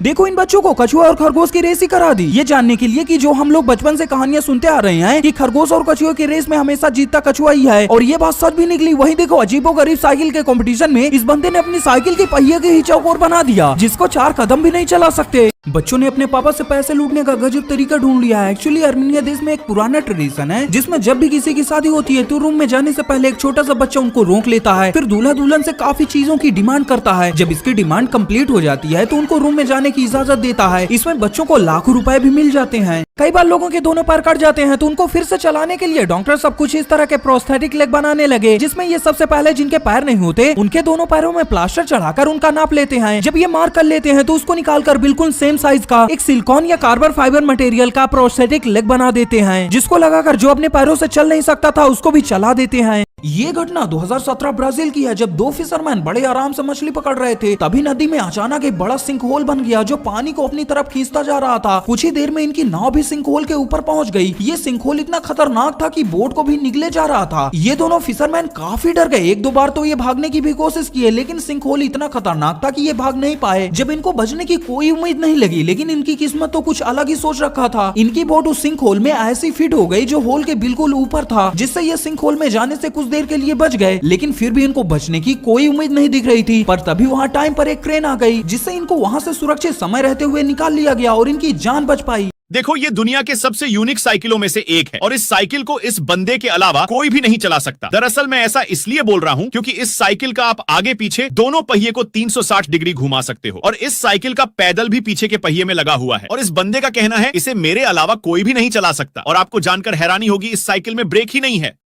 देखो इन बच्चों को कछुआ और खरगोश की रेस ही करा दी, ये जानने के लिए कि जो हम लोग बचपन से कहानियां सुनते आ रहे हैं कि खरगोश और कछुआ की रेस में हमेशा जीतता कछुआ ही है, और ये बात सच भी निकली। वहीं देखो अजीबोगरीब साइकिल के कंपटीशन में इस बंदे ने अपनी साइकिल के पहिए के ही चौकोर बना दिया, जिसको 4 कदम भी नहीं चला सकते। बच्चों ने अपने पापा से पैसे लूटने का गजब तरीका ढूंढ लिया है। एक्चुअली अर्मेनिया देश में एक पुराना ट्रेडिशन है जिसमें जब भी किसी की शादी होती है तो रूम में जाने से पहले एक छोटा सा बच्चा उनको रोक लेता है, फिर दूल्हा दुल्हन से काफी चीजों की डिमांड करता है। जब इसकी डिमांड कंप्लीट हो जाती है तो उनको रूम में जाने की इजाजत देता है। इसमें बच्चों को लाखों रुपए भी मिल जाते हैं। कई बार लोगों के दोनों पैर कट जाते हैं तो उनको फिर से चलाने के लिए डॉक्टर सब कुछ इस तरह के प्रोस्थेटिक लेग बनाने लगे, जिसमें ये सबसे पहले जिनके पैर नहीं होते उनके दोनों पैरों में प्लास्टर चढ़ाकर उनका नाप लेते हैं। जब ये मार्क कर लेते हैं तो उसको निकालकर बिल्कुल सेम साइज का एक सिलिकॉन या कार्बन फाइबर मटेरियल का प्रोस्थेटिक लेग बना देते हैं, जिसको लगाकर जो अपने पैरों से चल नहीं सकता था उसको भी चला देते हैं। ये घटना 2017 ब्राजील की है, जब 2 फिशरमैन बड़े आराम से मछली पकड़ रहे थे, तभी नदी में अचानक एक बड़ा सिंक होल बन गया जो पानी को अपनी तरफ खींचता जा रहा था। कुछ ही देर में इनकी नाव भी सिंक होल के ऊपर पहुंच गई। ये सिंक होल इतना खतरनाक था कि बोट को भी निगले जा रहा था। ये दोनों फिशरमैन काफी डर गए। 1-2 बार तो ये भागने की भी कोशिश की, लेकिन सिंक होल इतना खतरनाक था कि ये भाग नहीं पाए। जब इनको बचने की कोई उम्मीद नहीं लगी, लेकिन इनकी किस्मत तो कुछ अलग ही सोच रखा था। इनकी बोट उस सिंक होल में ऐसी फिट हो गई जो होल के बिल्कुल ऊपर था, जिससे ये सिंक होल में जाने से कुछ देर के लिए बच गए। लेकिन फिर भी इनको बचने की कोई उम्मीद नहीं दिख रही थी। पर तभी वहाँ टाइम पर एक क्रेन आ गई, जिससे इनको वहाँ से सुरक्षित समय रहते हुए निकाल लिया गया और इनकी जान बच पाई। देखो, ये दुनिया के सबसे यूनिक साइकिलों में से एक है और इस साइकिल को इस बंदे के अलावा कोई भी नहीं चला सकता। दरअसल मैं ऐसा इसलिए बोल रहा हूँ क्योंकि इस साइकिल का आप आगे पीछे दोनों पहिए को 360 डिग्री घुमा सकते हो और इस साइकिल का पैडल भी पीछे के पहिए में लगा हुआ है। और इस बंदे का कहना है इसे मेरे अलावा कोई भी नहीं चला सकता। और आपको जानकर हैरानी होगी, इस साइकिल में ब्रेक ही नहीं है।